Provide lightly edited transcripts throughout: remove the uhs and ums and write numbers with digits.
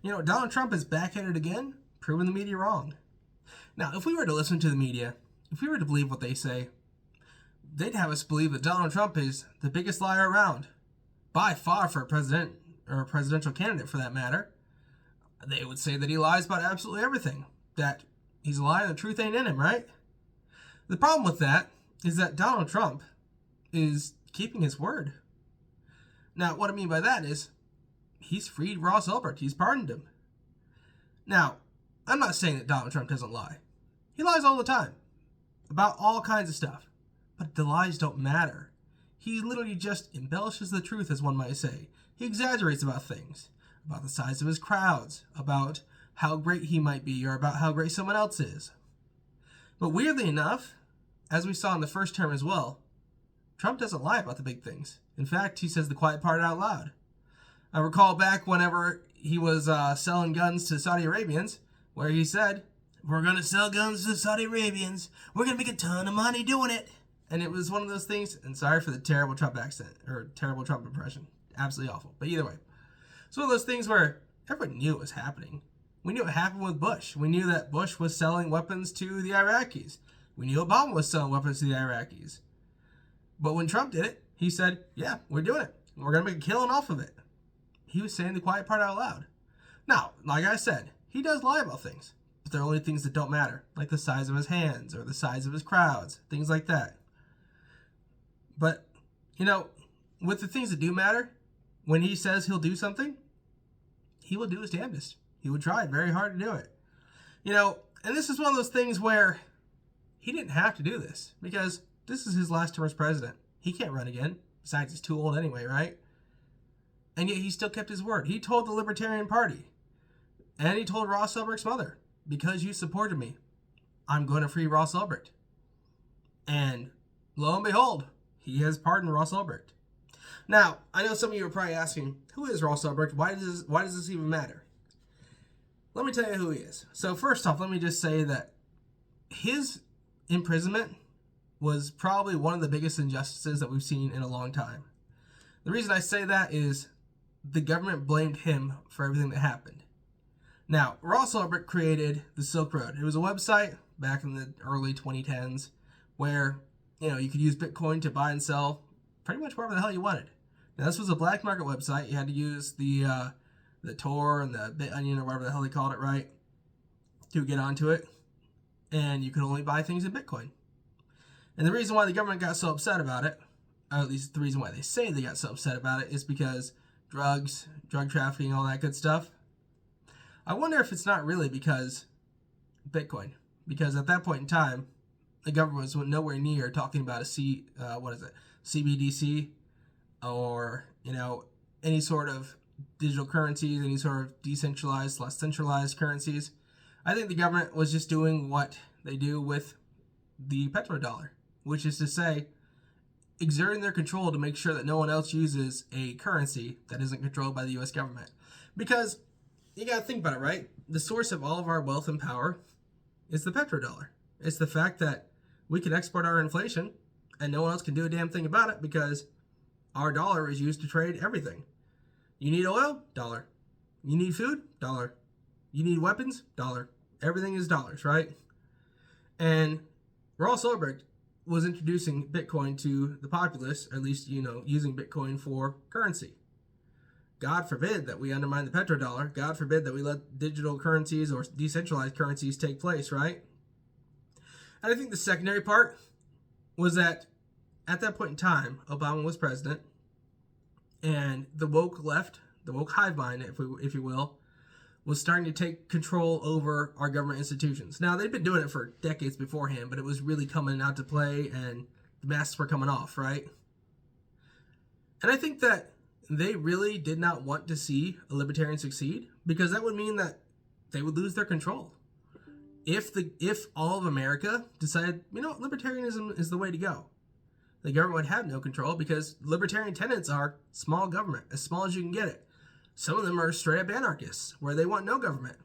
Donald Trump is back at it again, proving the media wrong. Now, if we were to listen to the media, if we were to believe what they say, they'd have us believe that Donald Trump is the biggest liar around, by far, for a president or a presidential candidate for that matter. They would say that he lies about absolutely everything, that he's a liar and the truth ain't in him, right? The problem with that is that Donald Trump is keeping his word. Now, what I mean by that is he's freed Ross Ulbricht. He's pardoned him. Now, I'm not saying that Donald Trump doesn't lie. He lies all the time about all kinds of stuff. But the lies don't matter. He literally just embellishes the truth, as one might say. He exaggerates about things, about the size of his crowds, about how great he might be, or about how great someone else is. But weirdly enough, as we saw in the first term as well, Trump doesn't lie about the big things. In fact, he says the quiet part out loud. I recall back whenever he was selling guns to Saudi Arabians, where he said, "We're going to sell guns to Saudi Arabians. We're going to make a ton of money doing it." And it was one of those things, and sorry for the terrible Trump accent, or terrible Trump impression. Absolutely awful. But either way, it's one of those things where everyone knew it was happening. We knew it happened with Bush. We knew that Bush was selling weapons to the Iraqis. We knew Obama was selling weapons to the Iraqis. But when Trump did it, he said, yeah, we're doing it. We're going to make a killing off of it. He was saying the quiet part out loud. Now, like I said, he does lie about things. But they're only things that don't matter, like the size of his hands or the size of his crowds, things like that. But, with the things that do matter, when he says he'll do something, he will do his damnedest. He would try very hard to do it. And this is one of those things where he didn't have to do this, because this is his last term as president. He can't run again. Besides, he's too old anyway, right? And yet he still kept his word. He told the Libertarian Party, and he told Ross Ulbricht's mother, because you supported me, I'm going to free Ross Ulbricht. And lo and behold, he has pardoned Ross Ulbricht. Now, I know some of you are probably asking, who is Ross Ulbricht? Why does this even matter? Let me tell you who he is. So first off, let me just say that his imprisonment was probably one of the biggest injustices that we've seen in a long time. The reason I say that is the government blamed him for everything that happened. Now, Ross Ulbricht created the Silk Road. It was a website back in the early 2010s where you could use Bitcoin to buy and sell pretty much wherever the hell you wanted. Now, this was a black market website. You had to use the Tor and the BitOnion or whatever the hell they called it, right, to get onto it. And you could only buy things in Bitcoin. And the reason why the government got so upset about it, or at least the reason why they say they got so upset about it, is because drugs, drug trafficking, all that good stuff. I wonder if it's not really because Bitcoin. Because at that point in time, the government was nowhere near talking about CBDC, or, any sort of digital currencies, any sort of decentralized, less centralized currencies. I think the government was just doing what they do with the petrodollar, which is to say, exerting their control to make sure that no one else uses a currency that isn't controlled by the U.S. government. Because you got to think about it, right? The source of all of our wealth and power is the petrodollar. It's the fact that we can export our inflation and no one else can do a damn thing about it because our dollar is used to trade everything. You need oil? Dollar. You need food? Dollar. You need weapons? Dollar. Everything is dollars, right? And Ross Ulbricht was introducing Bitcoin to the populace, or at least, using Bitcoin for currency. God forbid that we undermine the petrodollar. God forbid that we let digital currencies or decentralized currencies take place, right? And I think the secondary part was that at that point in time, Obama was president, and the woke left, the woke hive mind, if you will, was starting to take control over our government institutions. Now, they'd been doing it for decades beforehand, but it was really coming out to play, and the masks were coming off, right? And I think that they really did not want to see a libertarian succeed, because that would mean that they would lose their control. If all of America decided, libertarianism is the way to go, the government would have no control, because libertarian tenets are small government, as small as you can get it. Some of them are straight up anarchists, where they want no government.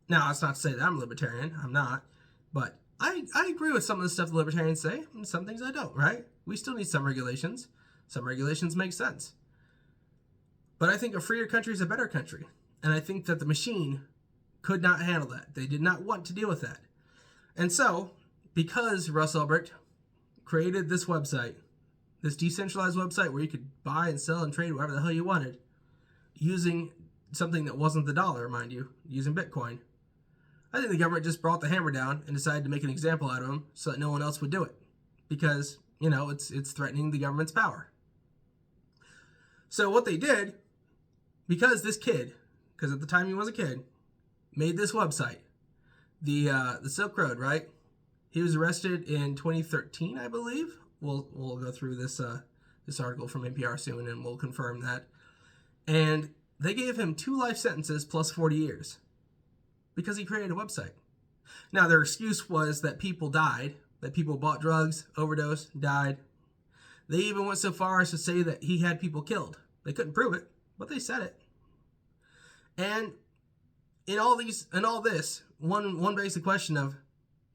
Now, that's not to say that I'm a libertarian. I'm not. But I agree with some of the stuff the libertarians say, and some things I don't, right? We still need some regulations. Some regulations make sense. But I think a freer country is a better country. And I think that the machine could not handle that. They did not want to deal with that. And so, because Ross Ulbricht created this website, this decentralized website where you could buy and sell and trade whatever the hell you wanted, using something that wasn't the dollar, mind you, using Bitcoin, I think the government just brought the hammer down and decided to make an example out of him so that no one else would do it. Because, it's threatening the government's power. So what they did, because this kid, because at the time he was a kid, made this website, the Silk Road, right? He was arrested in 2013, I believe. We'll go through this article from NPR soon, and we'll confirm that. And they gave him 2 life sentences plus 40 years because he created a website. Now, their excuse was that people died, that people bought drugs, overdosed, died. They even went so far as to say that he had people killed. They couldn't prove it, but they said it. And in all this, one basic question of,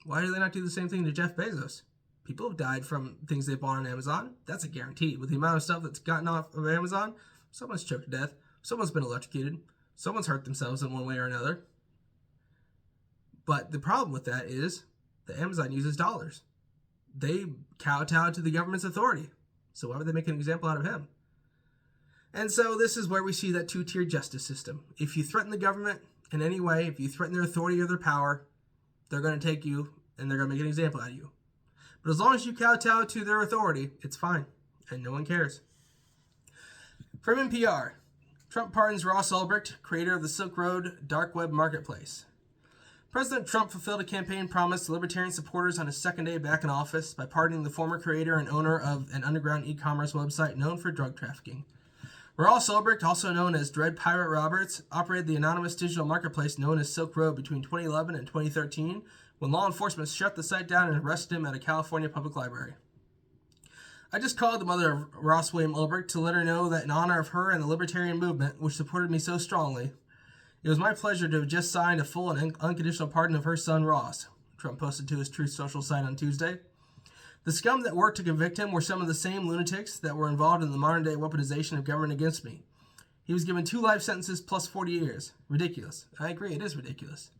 why do they not do the same thing to Jeff Bezos? People have died from things they bought on Amazon. That's a guarantee. With the amount of stuff that's gotten off of Amazon, someone's choked to death. Someone's been electrocuted. Someone's hurt themselves in one way or another. But the problem with that is that Amazon uses dollars. They kowtow to the government's authority. So why would they make an example out of him? And so this is where we see that 2-tier justice system. If you threaten the government in any way, if you threaten their authority or their power, they're going to take you and they're going to make an example out of you. But as long as you kowtow to their authority, it's fine. And no one cares. From NPR, Trump pardons Ross Ulbricht, creator of the Silk Road dark web marketplace. President Trump fulfilled a campaign promise to Libertarian supporters on his second day back in office by pardoning the former creator and owner of an underground e-commerce website known for drug trafficking. Ross Ulbricht, also known as Dread Pirate Roberts, operated the anonymous digital marketplace known as Silk Road between 2011 and 2013, when law enforcement shut the site down and arrested him at a California public library. I just called the mother of Ross William Ulbricht to let her know that in honor of her and the libertarian movement, which supported me so strongly, it was my pleasure to have just signed a full and unconditional pardon of her son, Ross, Trump posted to his Truth Social site on Tuesday. The scum that worked to convict him were some of the same lunatics that were involved in the modern-day weaponization of government against me. He was given 2 life sentences plus 40 years. Ridiculous. I agree, it is ridiculous.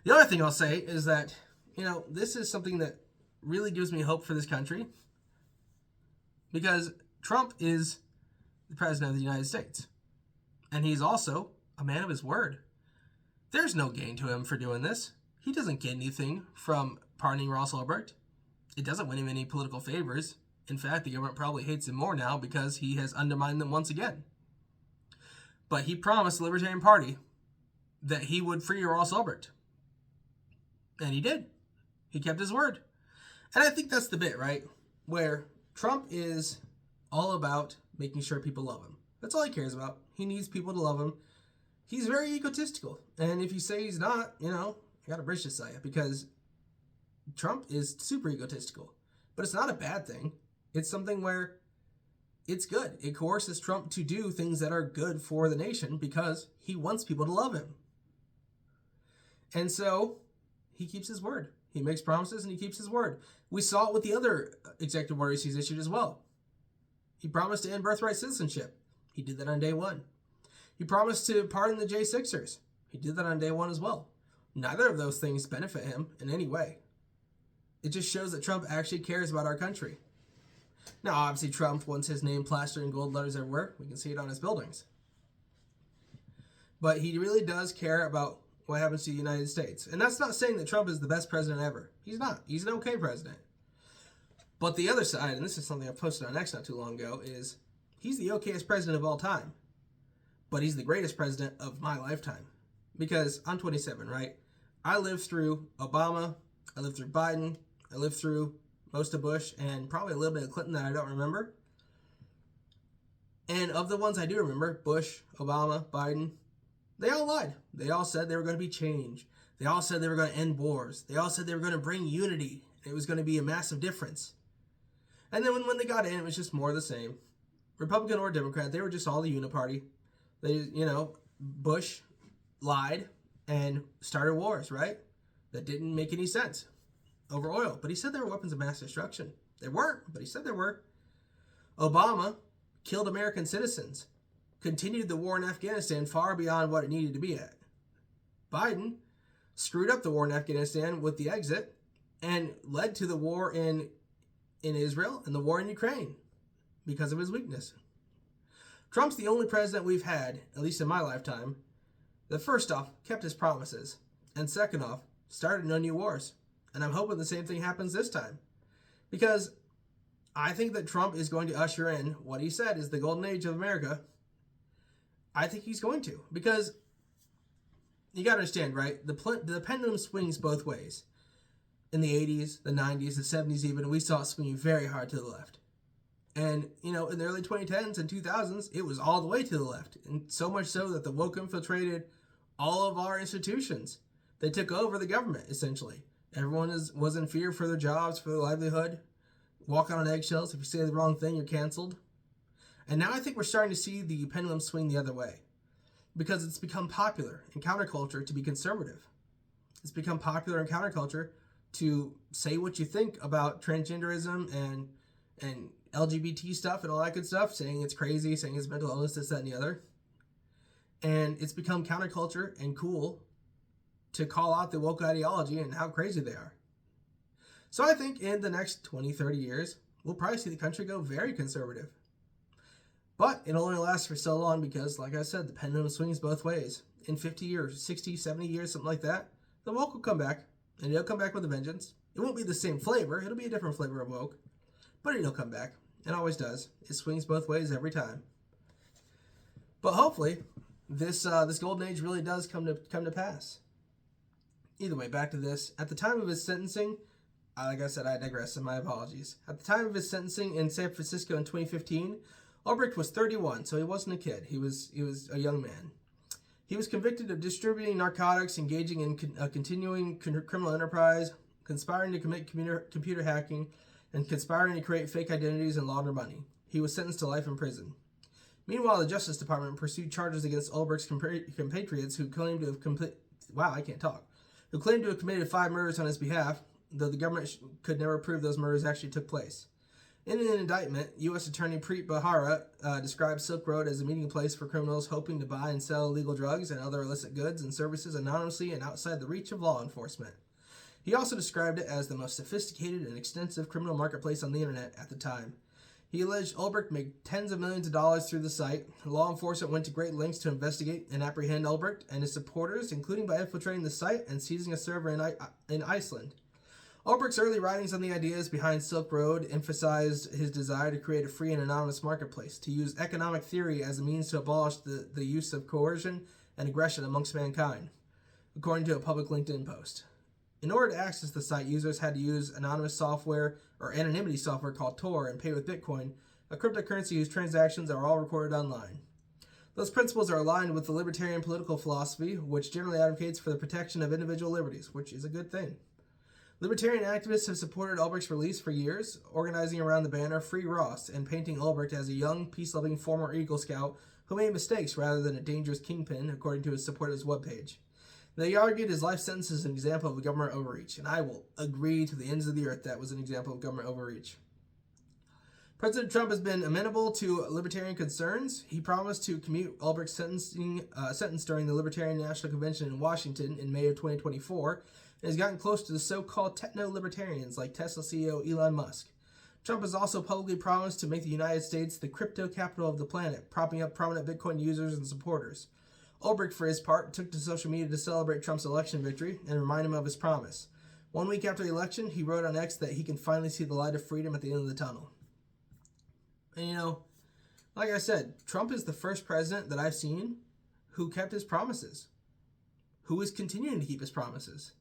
The other thing I'll say is that, this is something that really gives me hope for this country, because Trump is the president of the United States, and he's also a man of his word. There's no gain to him for doing this. He doesn't get anything from pardoning Ross Ulbricht. It doesn't win him any political favors. In fact, the government probably hates him more now because he has undermined them once again. But he promised the Libertarian Party that he would free Ross Ulbricht. And he did. He kept his word. And I think that's the bit, right? Where Trump is all about making sure people love him. That's all he cares about. He needs people to love him. He's very egotistical. And if you say he's not, I got a bridge to say it, because Trump is super egotistical. But it's not a bad thing. It's something where it's good. It coerces Trump to do things that are good for the nation because he wants people to love him. And so he keeps his word. He makes promises and he keeps his word. We saw it with the other executive orders he's issued as well. He promised to end birthright citizenship. He did that on day 1. He promised to pardon the J6ers. He did that on day 1 as well. Neither of those things benefit him in any way. It just shows that Trump actually cares about our country. Now, obviously, Trump wants his name plastered in gold letters everywhere. We can see it on his buildings. But he really does care about what happens to the United States. And that's not saying that Trump is the best president ever. He's not. He's an okay president. But the other side, and this is something I posted on X not too long ago, is he's the okayest president of all time. But he's the greatest president of my lifetime. Because I'm 27, right? I lived through Obama. I lived through Biden. I lived through most of Bush and probably a little bit of Clinton that I don't remember. And of the ones I do remember, Bush, Obama, Biden, they all lied. They all said they were going to be change. They all said they were going to end wars. They all said they were going to bring unity. It was going to be a massive difference. And then when they got in, it was just more of the same. Republican or Democrat, they were just all the uniparty. They, Bush lied and started wars, right? That didn't make any sense over oil. But he said they were weapons of mass destruction. They weren't, but he said they were. Obama killed American citizens continued the war in Afghanistan far beyond what it needed to be at. Biden screwed up the war in Afghanistan with the exit and led to the war in Israel and the war in Ukraine because of his weakness. Trump's the only president we've had, at least in my lifetime, that first off kept his promises, and second off started no new wars. And I'm hoping the same thing happens this time, because I think that Trump is going to usher in what he said is the golden age of America. I think he's going to, because you got to understand, right? The pendulum swings both ways. In the 80s, the 90s, the 70s even, we saw it swinging very hard to the left. And, in the early 2010s and 2000s, it was all the way to the left. And so much so that the woke infiltrated all of our institutions. They took over the government, essentially. Everyone was in fear for their jobs, for their livelihood. Walking on eggshells. If you say the wrong thing, you're canceled. And now I think we're starting to see the pendulum swing the other way, because it's become popular in counterculture to be conservative. It's become popular in counterculture to say what you think about transgenderism and LGBT stuff and all that good stuff, saying it's crazy, saying it's mental illness, this, that, and the other. And it's become counterculture and cool to call out the woke ideology and how crazy they are. So I think in the next 20, 30 years, we'll probably see the country go very conservative. But it'll only last for so long because, like I said, the pendulum swings both ways. In 50 years, 60, 70 years, something like that, the woke will come back. And it'll come back with a vengeance. It won't be the same flavor. It'll be a different flavor of woke. But it'll come back. It always does. It swings both ways every time. But hopefully, this golden age really does come to pass. Either way, back to this. At the time of his sentencing, like I said, I digress, and my apologies. At the time of his sentencing in San Francisco in 2015, Ulbricht was 31, so he wasn't a kid. He was a young man. He was convicted of distributing narcotics, engaging in a continuing criminal enterprise, conspiring to commit computer hacking, and conspiring to create fake identities and launder money. He was sentenced to life in prison. Meanwhile, the Justice Department pursued charges against Ulbricht's compatriots who claimed to have committed 5 murders on his behalf, though the government could never prove those murders actually took place. In an indictment, U.S. Attorney Preet Bharara described Silk Road as a meeting place for criminals hoping to buy and sell illegal drugs and other illicit goods and services anonymously and outside the reach of law enforcement. He also described it as the most sophisticated and extensive criminal marketplace on the internet at the time. He alleged Ulbricht made tens of millions of dollars through the site. Law enforcement went to great lengths to investigate and apprehend Ulbricht and his supporters, including by infiltrating the site and seizing a server in Iceland. Ulbricht's early writings on the ideas behind Silk Road emphasized his desire to create a free and anonymous marketplace, to use economic theory as a means to abolish the use of coercion and aggression amongst mankind, according to a public LinkedIn post. In order to access the site, users had to use anonymous software or anonymity software called Tor and pay with Bitcoin, a cryptocurrency whose transactions are all recorded online. Those principles are aligned with the libertarian political philosophy, which generally advocates for the protection of individual liberties, which is a good thing. Libertarian activists have supported Ulbricht's release for years, organizing around the banner Free Ross and painting Ulbricht as a young, peace-loving former Eagle Scout who made mistakes rather than a dangerous kingpin, according to his supporters' webpage. They argued his life sentence is an example of government overreach, and I will agree to the ends of the earth that was an example of government overreach. President Trump has been amenable to libertarian concerns. He promised to commute Ulbricht's sentence during the Libertarian National Convention in Washington in May of 2024, and has gotten close to the so-called techno-libertarians like Tesla CEO Elon Musk. Trump has also publicly promised to make the United States the crypto capital of the planet, propping up prominent Bitcoin users and supporters. Ulbricht, for his part, took to social media to celebrate Trump's election victory and remind him of his promise. 1 week after the election, he wrote on X that he can finally see the light of freedom at the end of the tunnel. And like I said, Trump is the first president that I've seen who kept his promises, who is continuing to keep his promises.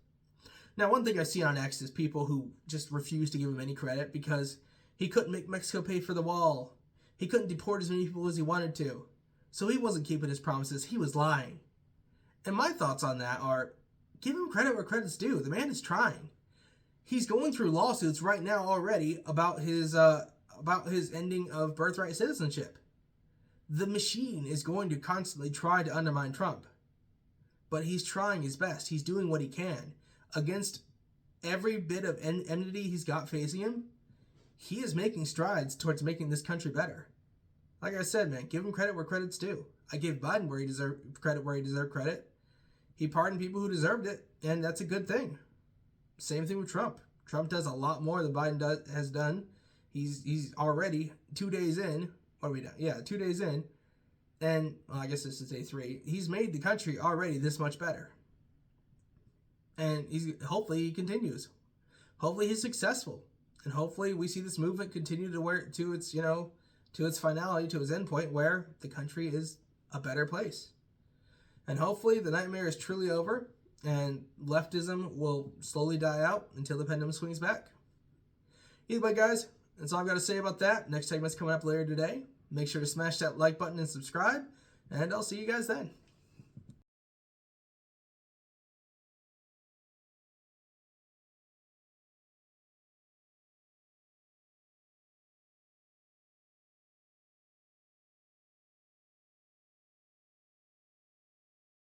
Now, one thing I've seen on X is people who just refuse to give him any credit because he couldn't make Mexico pay for the wall. He couldn't deport as many people as he wanted to. So he wasn't keeping his promises. He was lying. And my thoughts on that are, give him credit where credit's due. The man is trying. He's going through lawsuits right now already about his ending of birthright citizenship. The machine is going to constantly try to undermine Trump. But he's trying his best. He's doing what he can. Against every bit of enmity he's got facing him, he is making strides towards making this country better. Like I said, man, give him credit where credit's due. I give Biden where he deserved credit. He pardoned people who deserved it, and that's a good thing. Same thing with Trump. Trump does a lot more than Biden has done. He's already 2 days in. What are we done? Yeah, 2 days in. And, well, I guess this is day 3. He's made the country already this much better. And hopefully he continues. Hopefully he's successful. And hopefully we see this movement continue to its finality, to its endpoint, where the country is a better place. And hopefully the nightmare is truly over and leftism will slowly die out until the pendulum swings back. Either way, guys, that's all I've got to say about that. Next segment's coming up later today. Make sure to smash that like button and subscribe, and I'll see you guys then.